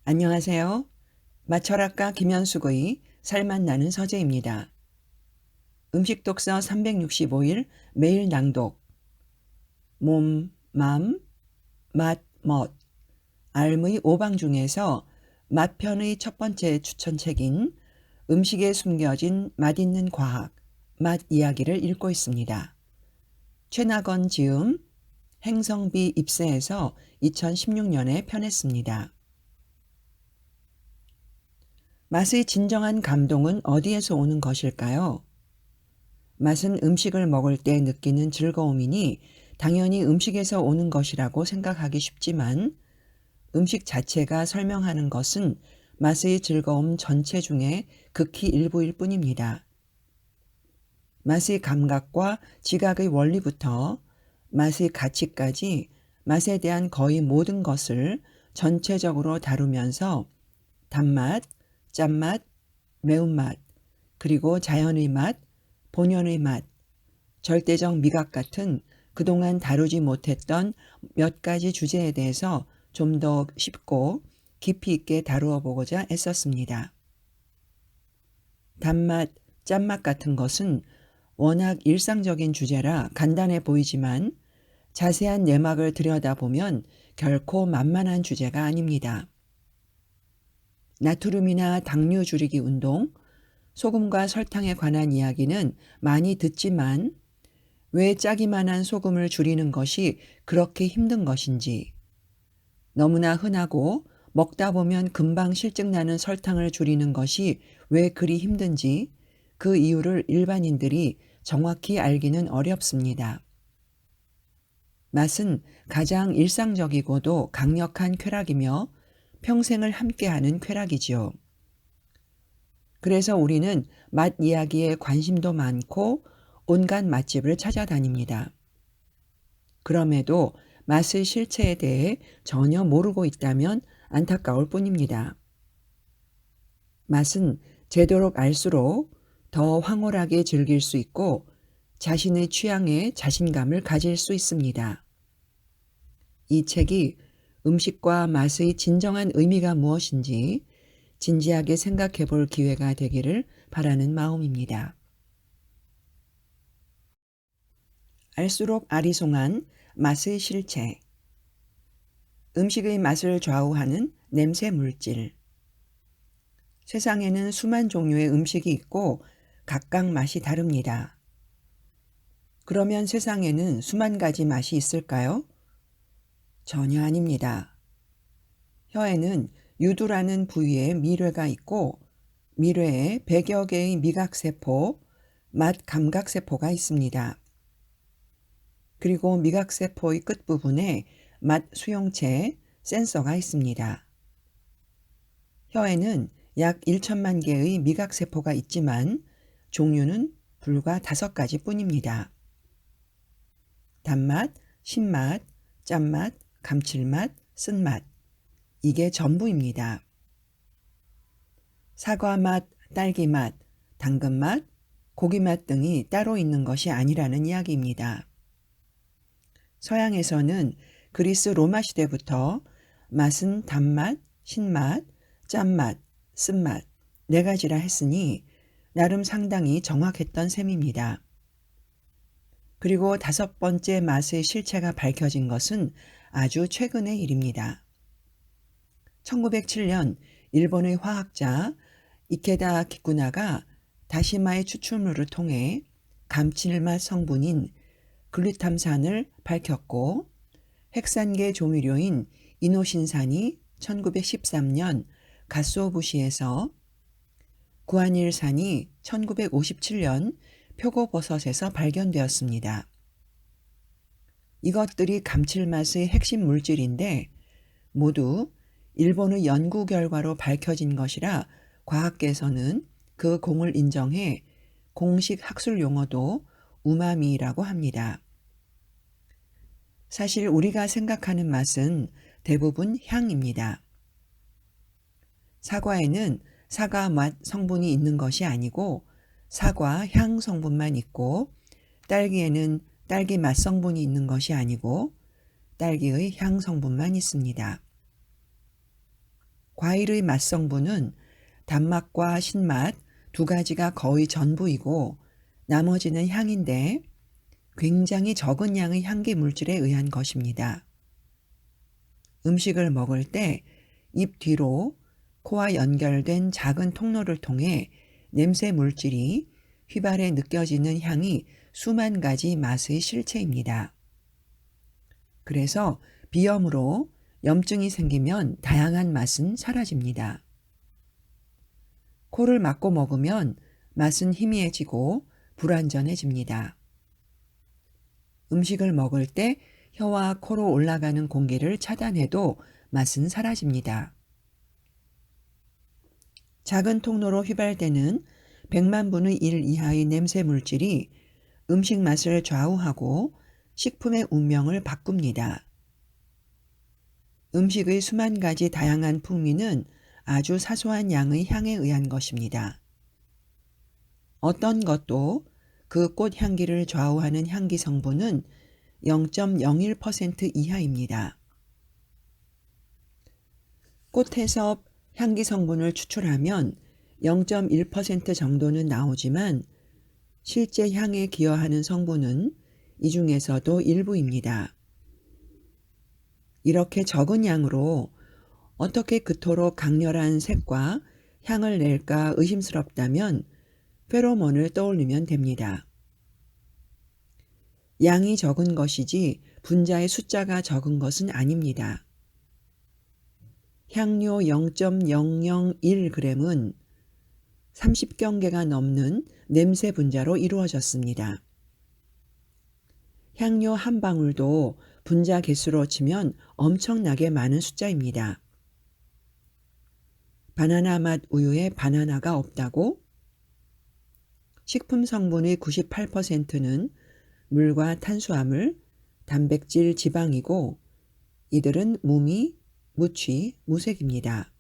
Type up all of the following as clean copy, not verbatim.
안녕하세요. 맛철학가 김현숙의 살맛 나는 서재입니다. 음식 독서 365일 매일 낭독. 몸, 맘, 맛, 멋. 알의 오방 중에서 맛편의 첫 번째 추천책인 음식에 숨겨진 맛있는 과학, 맛 이야기를 읽고 있습니다. 최낙원 지음, 행성비 입세에서 2016년에 편했습니다. 맛의 진정한 감동은 어디에서 오는 것일까요? 맛은 음식을 먹을 때 느끼는 즐거움이니 당연히 음식에서 오는 것이라고 생각하기 쉽지만 음식 자체가 설명하는 것은 맛의 즐거움 전체 중에 극히 일부일 뿐입니다. 맛의 감각과 지각의 원리부터 맛의 가치까지 맛에 대한 거의 모든 것을 전체적으로 다루면서 단맛, 짠맛, 매운맛, 그리고 자연의 맛, 본연의 맛, 절대적 미각 같은 그동안 다루지 못했던 몇 가지 주제에 대해서 좀 더 쉽고 깊이 있게 다루어 보고자 애썼습니다. 단맛, 짠맛 같은 것은 워낙 일상적인 주제라 간단해 보이지만 자세한 내막을 들여다보면 결코 만만한 주제가 아닙니다. 나트륨이나 당류 줄이기 운동, 소금과 설탕에 관한 이야기는 많이 듣지만 왜 짜기만 한 소금을 줄이는 것이 그렇게 힘든 것인지, 너무나 흔하고 먹다 보면 금방 실증나는 설탕을 줄이는 것이 왜 그리 힘든지 그 이유를 일반인들이 정확히 알기는 어렵습니다. 맛은 가장 일상적이고도 강력한 쾌락이며 평생을 함께하는 쾌락이지요. 그래서 우리는 맛 이야기에 관심도 많고 온갖 맛집을 찾아다닙니다. 그럼에도 맛의 실체에 대해 전혀 모르고 있다면 안타까울 뿐입니다. 맛은 제도록 알수록 더 황홀하게 즐길 수 있고 자신의 취향에 자신감을 가질 수 있습니다. 이 책이 음식과 맛의 진정한 의미가 무엇인지 진지하게 생각해 볼 기회가 되기를 바라는 마음입니다. 알수록 아리송한 맛의 실체. 음식의 맛을 좌우하는 냄새 물질. 세상에는 수만 종류의 음식이 있고 각각 맛이 다릅니다. 그러면 세상에는 수만 가지 맛이 있을까요? 전혀 아닙니다. 혀에는 유두라는 부위에 미뢰가 있고 미뢰에 100여 개의 미각세포, 맛 감각세포가 있습니다. 그리고 미각세포의 끝부분에 맛 수용체, 센서가 있습니다. 혀에는 약 1천만 개의 미각세포가 있지만 종류는 불과 5가지 뿐입니다. 단맛, 신맛, 짠맛, 감칠맛, 쓴맛. 이게 전부입니다. 사과맛, 딸기맛, 당근맛, 고기맛 등이 따로 있는 것이 아니라는 이야기입니다. 서양에서는 그리스 로마 시대부터 맛은 단맛, 신맛, 짠맛, 쓴맛 4가지라 했으니 나름 상당히 정확했던 셈입니다. 그리고 5번째 맛의 실체가 밝혀진 것은 아주 최근의 일입니다. 1907년 일본의 화학자 이케다 기쿠나가 다시마의 추출물을 통해 감칠맛 성분인 글루탐산을 밝혔고 핵산계 조미료인 이노신산이 1913년 가스오부시에서 구안일산이 1957년 표고버섯에서 발견되었습니다. 이것들이 감칠맛의 핵심 물질인데 모두 일본의 연구 결과로 밝혀진 것이라 과학계에서는 그 공을 인정해 공식 학술 용어도 우마미라고 합니다. 사실 우리가 생각하는 맛은 대부분 향입니다. 사과에는 사과 맛 성분이 있는 것이 아니고 사과 향 성분만 있고 딸기에는 딸기 맛 성분이 있는 것이 아니고 딸기의 향 성분만 있습니다. 과일의 맛성분은 단맛과 신맛 두 가지가 거의 전부이고 나머지는 향인데 굉장히 적은 양의 향기 물질에 의한 것입니다. 음식을 먹을 때 입 뒤로 코와 연결된 작은 통로를 통해 냄새 물질이 휘발에 느껴지는 향이 수만 가지 맛의 실체입니다. 그래서 비염으로 염증이 생기면 다양한 맛은 사라집니다. 코를 막고 먹으면 맛은 희미해지고 불완전해집니다. 음식을 먹을 때 혀와 코로 올라가는 공기를 차단해도 맛은 사라집니다. 작은 통로로 휘발되는 100만 분의 1 이하의 냄새 물질이 음식 맛을 좌우하고 식품의 운명을 바꿉니다. 음식의 수만 가지 다양한 풍미는 아주 사소한 양의 향에 의한 것입니다. 어떤 것도 그 꽃 향기를 좌우하는 향기 성분은 0.01% 이하입니다. 꽃에서 향기 성분을 추출하면 0.1% 정도는 나오지만 실제 향에 기여하는 성분은 이 중에서도 일부입니다. 이렇게 적은 양으로 어떻게 그토록 강렬한 색과 향을 낼까 의심스럽다면 페로몬을 떠올리면 됩니다. 양이 적은 것이지 분자의 숫자가 적은 것은 아닙니다. 향료 0.001g은 30경계가 넘는 냄새 분자로 이루어졌습니다. 향료 한 방울도 분자 개수로 치면 엄청나게 많은 숫자입니다. 바나나 맛 우유에 바나나가 없다고? 식품 성분의 98%는 물과 탄수화물, 단백질, 지방이고 이들은 무미, 무취, 무색입니다.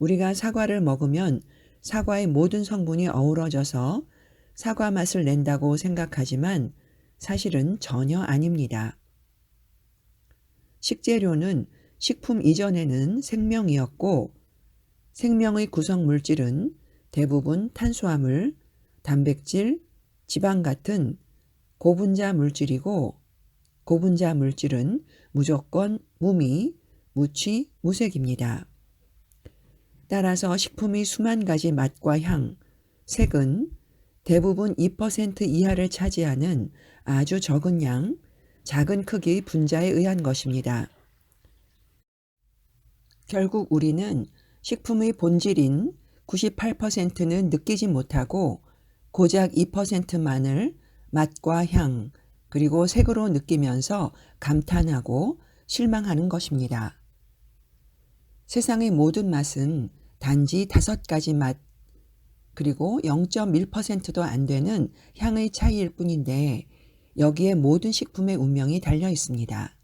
우리가 사과를 먹으면 사과의 모든 성분이 어우러져서 사과 맛을 낸다고 생각하지만 사실은 전혀 아닙니다. 식재료는 식품 이전에는 생명이었고 생명의 구성 물질은 대부분 탄수화물, 단백질, 지방 같은 고분자 물질이고 고분자 물질은 무조건 무미, 무취, 무색입니다. 따라서 식품의 수만 가지 맛과 향, 색은 대부분 2% 이하를 차지하는 아주 적은 양, 작은 크기의 분자에 의한 것입니다. 결국 우리는 식품의 본질인 98%는 느끼지 못하고 고작 2%만을 맛과 향, 그리고 색으로 느끼면서 감탄하고 실망하는 것입니다. 세상의 모든 맛은 단지 5가지 맛, 그리고 0.1%도 안 되는 향의 차이일 뿐인데 여기에 모든 식품의 운명이 달려 있습니다.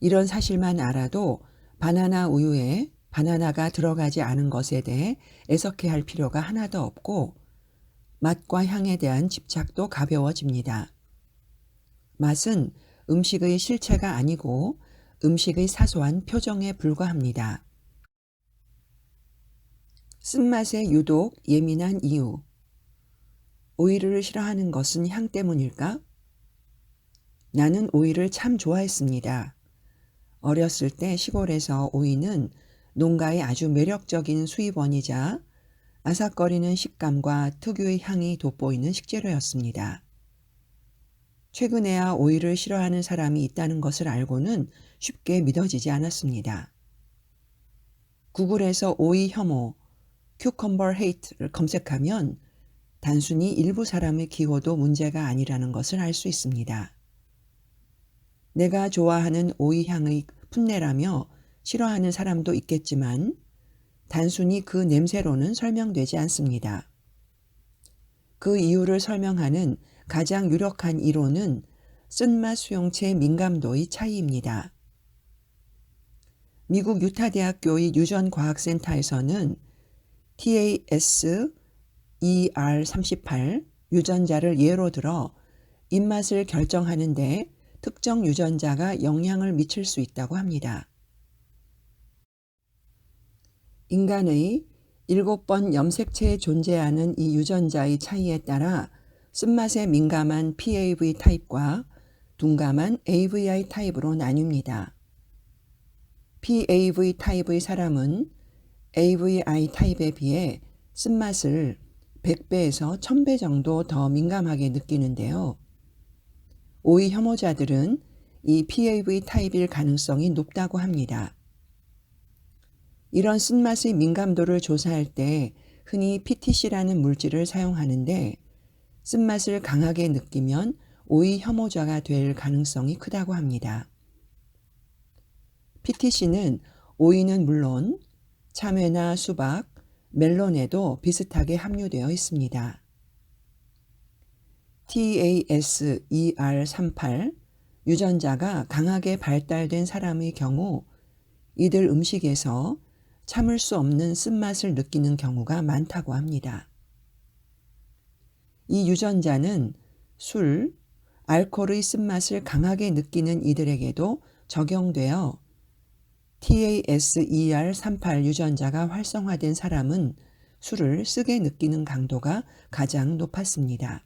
이런 사실만 알아도 바나나 우유에 바나나가 들어가지 않은 것에 대해 애석해할 필요가 하나도 없고 맛과 향에 대한 집착도 가벼워집니다. 맛은 음식의 실체가 아니고 음식의 사소한 표정에 불과합니다. 쓴맛에 유독 예민한 이유. 오이를 싫어하는 것은 향 때문일까? 나는 오이를 참 좋아했습니다. 어렸을 때 시골에서 오이는 농가의 아주 매력적인 수입원이자 아삭거리는 식감과 특유의 향이 돋보이는 식재료였습니다. 최근에야 오이를 싫어하는 사람이 있다는 것을 알고는 쉽게 믿어지지 않았습니다. 구글에서 오이 혐오, cucumber hate를 검색하면 단순히 일부 사람의 기호도 문제가 아니라는 것을 알 수 있습니다. 내가 좋아하는 오이 향의 풋내라며 싫어하는 사람도 있겠지만 단순히 그 냄새로는 설명되지 않습니다. 그 이유를 설명하는 가장 유력한 이론은 쓴맛 수용체 민감도의 차이입니다. 미국 유타대학교의 유전과학센터에서는 TAS-ER38 유전자를 예로 들어 입맛을 결정하는 데 특정 유전자가 영향을 미칠 수 있다고 합니다. 인간의 7번 염색체에 존재하는 이 유전자의 차이에 따라 쓴맛에 민감한 PAV 타입과 둔감한 AVI 타입으로 나뉩니다. PAV 타입의 사람은 AVI 타입에 비해 쓴맛을 100배에서 1000배 정도 더 민감하게 느끼는데요. 오이 혐오자들은 이 PAV 타입일 가능성이 높다고 합니다. 이런 쓴맛의 민감도를 조사할 때 흔히 PTC라는 물질을 사용하는데 쓴맛을 강하게 느끼면 오이 혐오자가 될 가능성이 크다고 합니다. PTC는 오이는 물론 참외나 수박, 멜론에도 비슷하게 함유되어 있습니다. TASER38 유전자가 강하게 발달된 사람의 경우 이들 음식에서 참을 수 없는 쓴맛을 느끼는 경우가 많다고 합니다. 이 유전자는 술, 알코올의 쓴맛을 강하게 느끼는 이들에게도 적용되어 TASER38 유전자가 활성화된 사람은 술을 쓰게 느끼는 강도가 가장 높았습니다.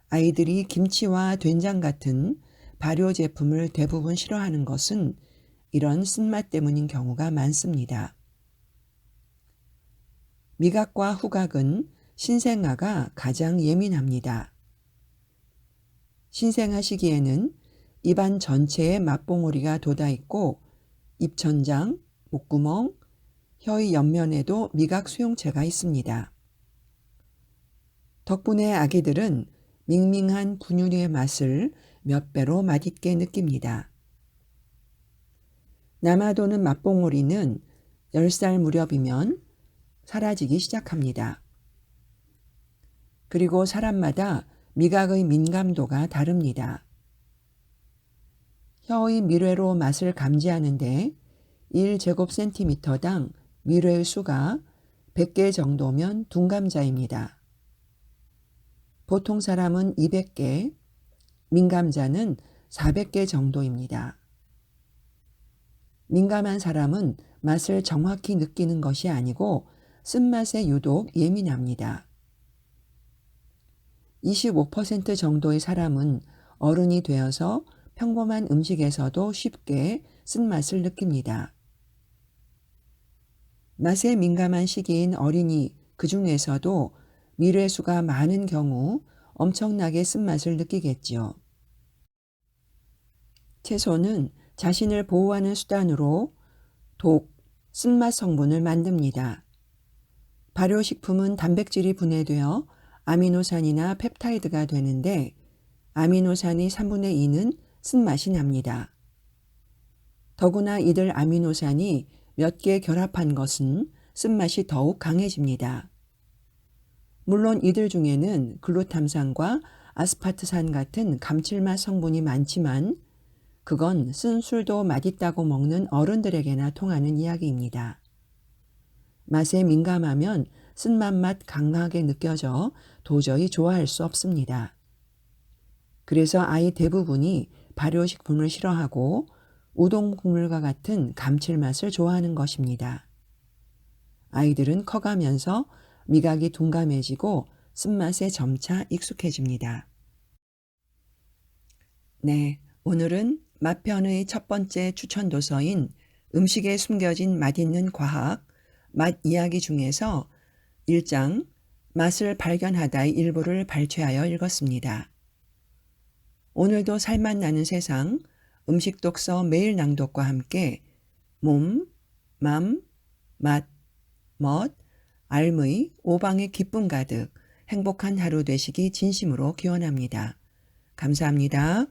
아이들이 김치와 된장 같은 발효 제품을 대부분 싫어하는 것은 이런 쓴맛 때문인 경우가 많습니다. 미각과 후각은 신생아가 가장 예민합니다. 신생아 시기에는 입안 전체에 맛봉오리가 돋아 있고 입천장, 목구멍, 혀의 옆면에도 미각 수용체가 있습니다. 덕분에 아기들은 밍밍한 분유의 맛을 몇 배로 맛있게 느낍니다. 남아도는 맛봉오리는 10살 무렵이면 사라지기 시작합니다. 그리고 사람마다 미각의 민감도가 다릅니다. 혀의 미뢰로 맛을 감지하는데 1제곱센티미터당 미뢰의 수가 100개 정도면 둔감자입니다. 보통 사람은 200개, 민감자는 400개 정도입니다. 민감한 사람은 맛을 정확히 느끼는 것이 아니고 쓴맛에 유독 예민합니다. 25% 정도의 사람은 어른이 되어서 평범한 음식에서도 쉽게 쓴맛을 느낍니다. 맛에 민감한 시기인 어린이 그 중에서도 미뢰수가 많은 경우 엄청나게 쓴맛을 느끼겠지요. 채소는 자신을 보호하는 수단으로 독, 쓴맛 성분을 만듭니다. 발효식품은 단백질이 분해되어 아미노산이나 펩타이드가 되는데 아미노산의 3분의 2는 쓴맛이 납니다. 더구나 이들 아미노산이 몇 개 결합한 것은 쓴맛이 더욱 강해집니다. 물론 이들 중에는 글루탐산과 아스파트산 같은 감칠맛 성분이 많지만 그건 쓴 술도 맛있다고 먹는 어른들에게나 통하는 이야기입니다. 맛에 민감하면 쓴맛 강하게 느껴져 도저히 좋아할 수 없습니다. 그래서 아이 대부분이 발효식품을 싫어하고 우동 국물과 같은 감칠맛을 좋아하는 것입니다. 아이들은 커가면서 미각이 둔감해지고 쓴맛에 점차 익숙해집니다. 네, 오늘은 맛편의 첫 번째 추천 도서인 음식에 숨겨진 맛있는 과학, 맛 이야기 중에서 1장 맛을 발견하다의 일부를 발췌하여 읽었습니다. 오늘도 살맛 나는 세상 음식 독서 매일 낭독과 함께 몸, 맘, 맛, 멋, 알의 오방의 기쁨 가득 행복한 하루 되시기 진심으로 기원합니다. 감사합니다.